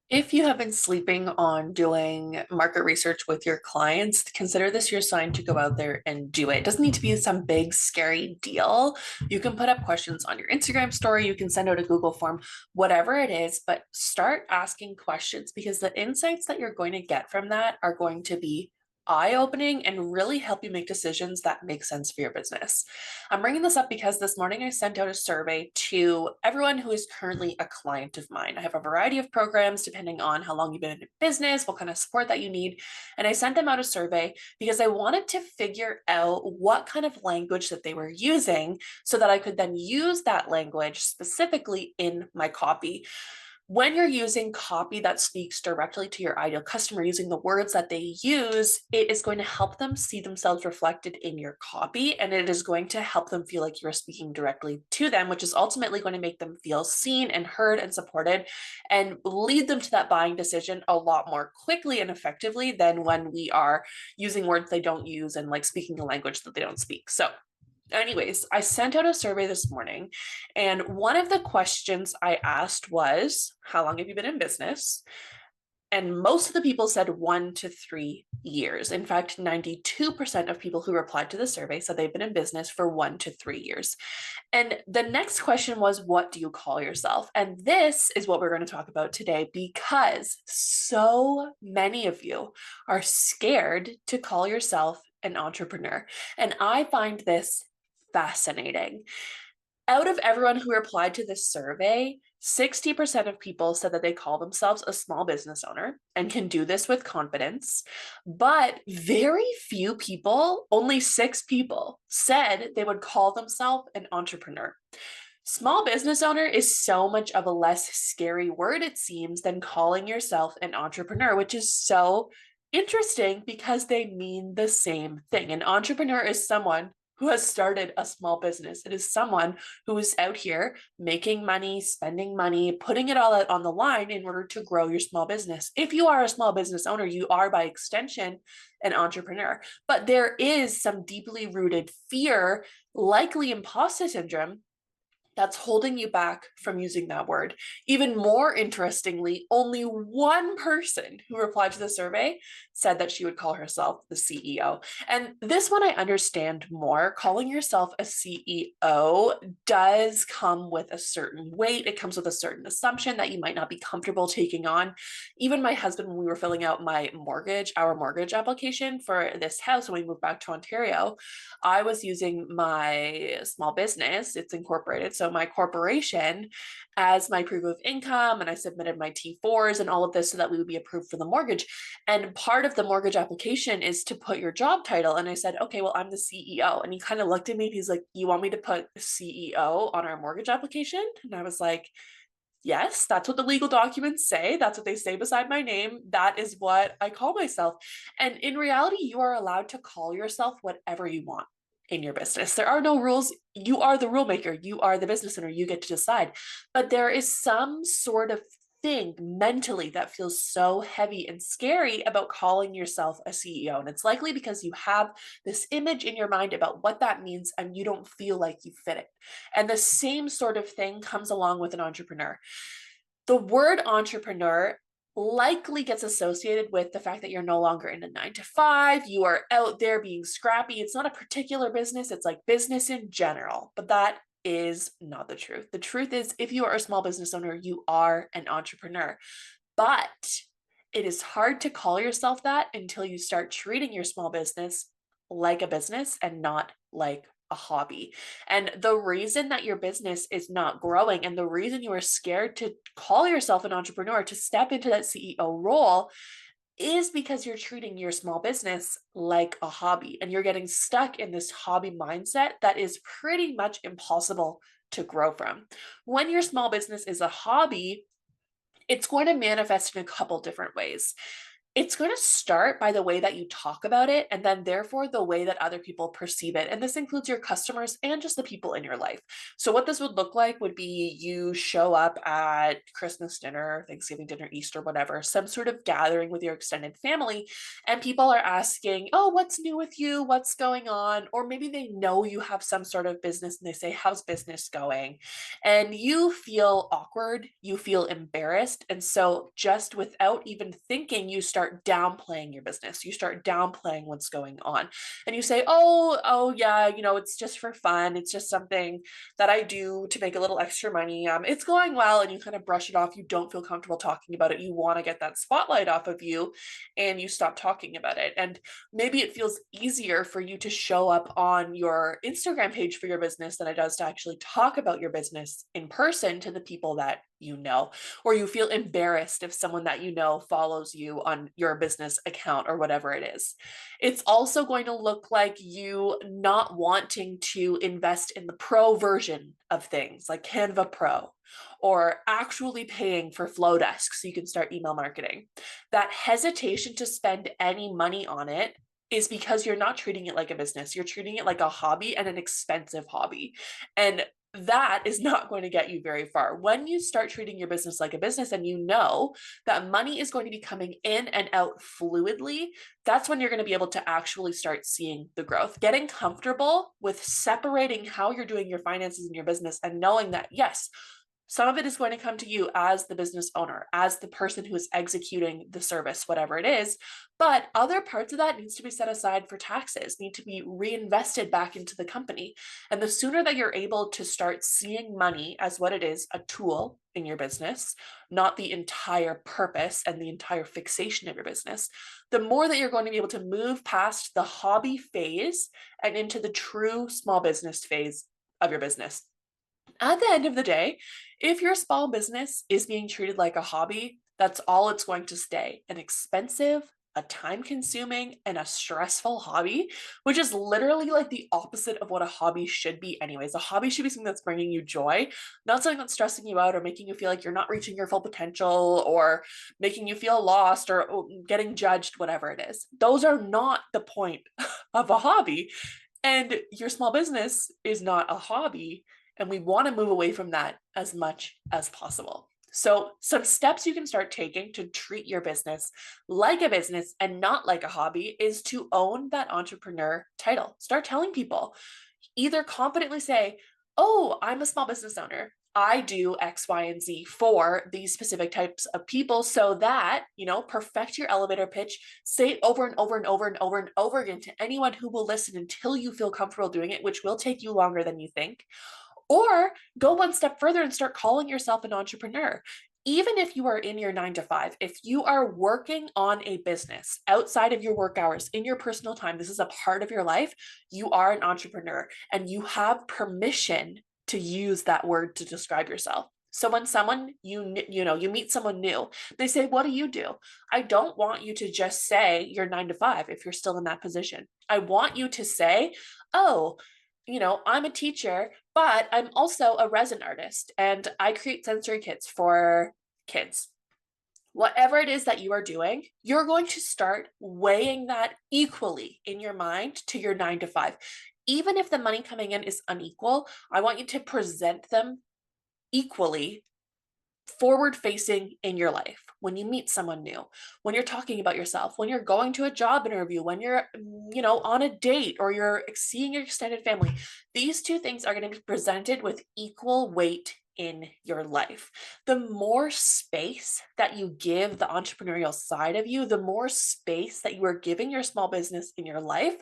If you have been sleeping on doing market research with your clients, consider this your sign to go out there and do it. It doesn't need to be some big, scary deal. You can put up questions on your Instagram story, you can send out a Google form, whatever it is, but start asking questions because the insights that you're going to get from that are going to be eye-opening and really help you make decisions that make sense for your business. I'm bringing this up because this morning I sent out a survey to everyone who is currently a client of mine. I have a variety of programs depending on how long you've been in business, what kind of support that you need. And I sent them out a survey because I wanted to figure out what kind of language that they were using so that I could then use that language specifically in my copy. When you're using copy that speaks directly to your ideal customer, using the words that they use, it is going to help them see themselves reflected in your copy, and it is going to help them feel like you're speaking directly to them, which is ultimately going to make them feel seen and heard and supported and lead them to that buying decision a lot more quickly and effectively than when we are using words they don't use and like speaking a language that they don't speak. So anyways, I sent out a survey this morning, and one of the questions I asked was, how long have you been in business? And most of the people said 1 to 3 years. In fact, 92% of people who replied to the survey said they've been in business for 1 to 3 years. And the next question was, what do you call yourself? And this is what we're going to talk about today because so many of you are scared to call yourself an entrepreneur. And I find this fascinating. Out of everyone who replied to this survey, 60% of people said that they call themselves a small business owner and can do this with confidence. But very few people, only 6 people, said they would call themselves an entrepreneur. Small business owner is so much of a less scary word, it seems, than calling yourself an entrepreneur, which is so interesting because they mean the same thing. An entrepreneur is someone who has started a small business. It is someone who is out here making money, spending money, putting it all out on the line in order to grow your small business. If you are a small business owner, you are by extension an entrepreneur. But there is some deeply rooted fear, likely imposter syndrome, that's holding you back from using that word. Even more interestingly, only one person who replied to the survey said that she would call herself the CEO. And this one I understand more. Calling yourself a CEO does come with a certain weight. It comes with a certain assumption that you might not be comfortable taking on. Even my husband, when we were filling out our mortgage application for this house when we moved back to Ontario, I was using my small business, it's incorporated, so my corporation, as my proof of income. And I submitted my T4s and all of this so that we would be approved for the mortgage. And part of the mortgage application is to put your job title. And I said, okay, well, I'm the CEO. And he kind of looked at me. He's like, you want me to put CEO on our mortgage application? And I was like, yes, that's what the legal documents say. That's what they say beside my name. That is what I call myself. And in reality, you are allowed to call yourself whatever you want in your business. There are no rules. You are the rule maker. You are the business owner. You get to decide. But there is some sort of thing mentally that feels so heavy and scary about calling yourself a CEO. And it's likely because you have this image in your mind about what that means and you don't feel like you fit it. And the same sort of thing comes along with an entrepreneur. The word entrepreneur likely gets associated with the fact that you're no longer in a 9 to 5. You are out there being scrappy. It's not a particular business, it's like business in general. But that is not the truth. The truth is, if you are a small business owner, you are an entrepreneur. But it is hard to call yourself that until you start treating your small business like a business and not like a hobby. And the reason that your business is not growing and the reason you are scared to call yourself an entrepreneur, to step into that CEO role, is because you're treating your small business like a hobby and you're getting stuck in this hobby mindset that is pretty much impossible to grow from. When your small business is a hobby, it's going to manifest in a couple different ways. It's going to start by the way that you talk about it, and then therefore the way that other people perceive it. And this includes your customers and just the people in your life. So what this would look like would be you show up at Christmas dinner, Thanksgiving dinner, Easter, whatever, some sort of gathering with your extended family, and people are asking, oh, what's new with you? What's going on? Or maybe they know you have some sort of business and they say, how's business going? And you feel awkward, you feel embarrassed. And so, just without even thinking, you start downplaying your business. You start downplaying what's going on. And you say, oh, yeah, it's just for fun. It's just something that I do to make a little extra money. It's going well. And you kind of brush it off. You don't feel comfortable talking about it. You want to get that spotlight off of you and you stop talking about it. And maybe it feels easier for you to show up on your Instagram page for your business than it does to actually talk about your business in person to the people that you know, or you feel embarrassed if someone that you know follows you on your business account or whatever it is. It's also going to look like you not wanting to invest in the pro version of things like Canva Pro, or actually paying for Flowdesk so you can start email marketing. That hesitation to spend any money on it is because you're not treating it like a business. You're treating it like a hobby, and an expensive hobby. And that is not going to get you very far. When you start treating your business like a business and you know that money is going to be coming in and out fluidly, that's when you're going to be able to actually start seeing the growth. Getting comfortable with separating how you're doing your finances in your business and knowing that, yes, some of it is going to come to you as the business owner, as the person who is executing the service, whatever it is. But other parts of that needs to be set aside for taxes, need to be reinvested back into the company. And the sooner that you're able to start seeing money as what it is, a tool in your business, not the entire purpose and the entire fixation of your business, the more that you're going to be able to move past the hobby phase and into the true small business phase of your business. At the end of the day, if your small business is being treated like a hobby, that's all it's going to stay: an expensive, a time consuming, and a stressful hobby, which is literally like the opposite of what a hobby should be, anyways. A hobby should be something that's bringing you joy, not something that's stressing you out or making you feel like you're not reaching your full potential or making you feel lost or getting judged, whatever it is. Those are not the point of a hobby. And your small business is not a hobby. And we want to move away from that as much as possible. So, some steps you can start taking to treat your business like a business and not like a hobby is to own that entrepreneur title. Start telling people, either confidently say, oh, I'm a small business owner. I do X, Y, and Z for these specific types of people, so that, perfect your elevator pitch, say it over and over and over and over and over again to anyone who will listen until you feel comfortable doing it, which will take you longer than you think. Or go one step further and start calling yourself an entrepreneur. Even if you are in your 9 to 5, if you are working on a business outside of your work hours, in your personal time, this is a part of your life, you are an entrepreneur and you have permission to use that word to describe yourself. So when someone you meet someone new, they say, what do you do? I don't want you to just say you're 9 to 5 if you're still in that position. I want you to say, oh, I'm a teacher, but I'm also a resin artist and I create sensory kits for kids. Whatever it is that you are doing, you're going to start weighing that equally in your mind to your 9 to 5. Even if the money coming in is unequal, I want you to present them equally forward facing in your life. When you meet someone new, when you're talking about yourself, when you're going to a job interview, when you're on a date, or you're seeing your extended family, these two things are going to be presented with equal weight in your life. The more space that you give the entrepreneurial side of you, the more space that you are giving your small business in your life,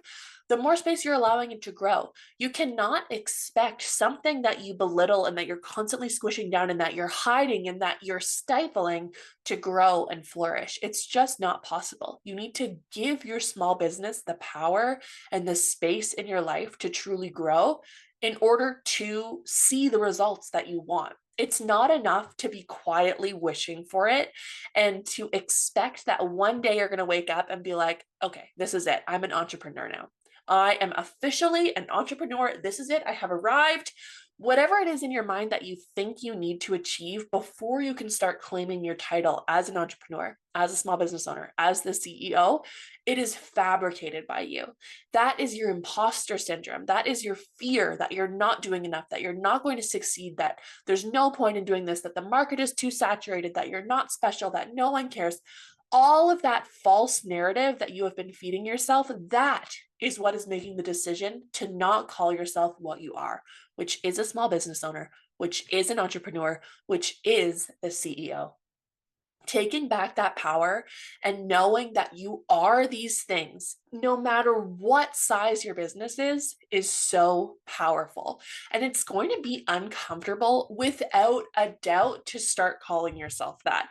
the more space you're allowing it to grow. You cannot expect something that you belittle and that you're constantly squishing down and that you're hiding and that you're stifling to grow and flourish. It's just not possible. You need to give your small business the power and the space in your life to truly grow in order to see the results that you want. It's not enough to be quietly wishing for it and to expect that one day you're going to wake up and be like, okay, this is it. I'm an entrepreneur now. I am officially an entrepreneur. This is it. I have arrived. Whatever it is in your mind that you think you need to achieve before you can start claiming your title as an entrepreneur, as a small business owner, as the CEO, it is fabricated by you. That is your imposter syndrome. That is your fear that you're not doing enough, that you're not going to succeed, that there's no point in doing this, that the market is too saturated, that you're not special, that no one cares. All of that false narrative that you have been feeding yourself, that is what is making the decision to not call yourself what you are, which is a small business owner, which is an entrepreneur, which is the CEO. Taking back that power and knowing that you are these things, no matter what size your business is so powerful. And it's going to be uncomfortable without a doubt to start calling yourself that.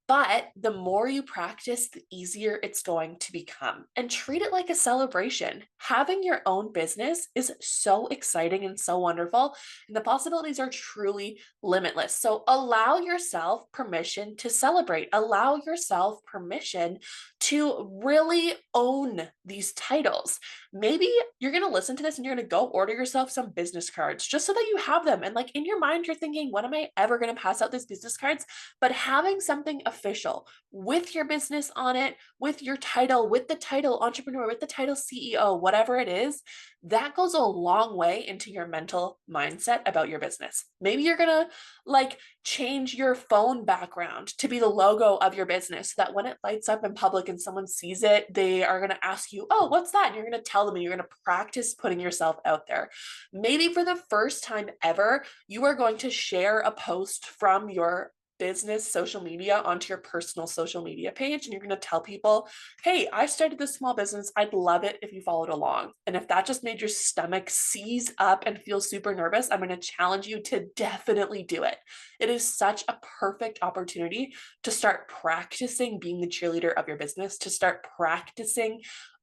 But the more you practice, the easier it's going to become. And treat it like a celebration. Having your own business is so exciting and so wonderful. And the possibilities are truly limitless. So allow yourself permission to celebrate. Allow yourself permission to really own these titles. Maybe you're going to listen to this and you're going to go order yourself some business cards just so that you have them. And like in your mind, you're thinking, when am I ever going to pass out these business cards? But having something official with your business on it, with your title, with the title entrepreneur, with the title CEO, whatever it is, that goes a long way into your mental mindset about your business. Maybe you're going to like change your phone background to be the logo of your business so that when it lights up in public and someone sees it, they are going to ask you, oh, what's that? And you're going to tell them and you're going to practice putting yourself out there. Maybe for the first time ever, you are going to share a post from your business social media onto your personal social media page and you're going to tell people, hey, I started this small business. I'd love it if you followed along. And if that just made your stomach seize up and feel super nervous, I'm going to challenge you to definitely do it. It is such a perfect opportunity to start practicing being the cheerleader of your business, to start practicing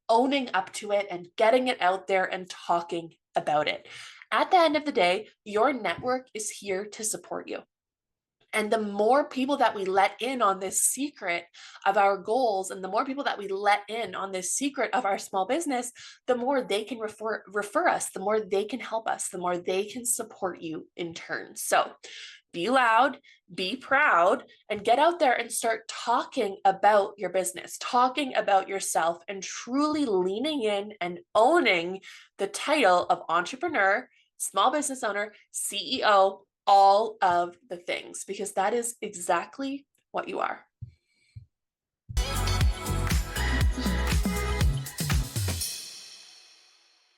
owning up to it and getting it out there and talking about it. At the end of the day, your network is here to support you. And the more people that we let in on this secret of our goals, and the more people that we let in on this secret of our small business, the more they can refer us, the more they can help us, the more they can support you in turn. So be loud, be proud, and get out there and start talking about your business, talking about yourself, and truly leaning in and owning the title of entrepreneur, small business owner, CEO, all of the things, because that is exactly what you are.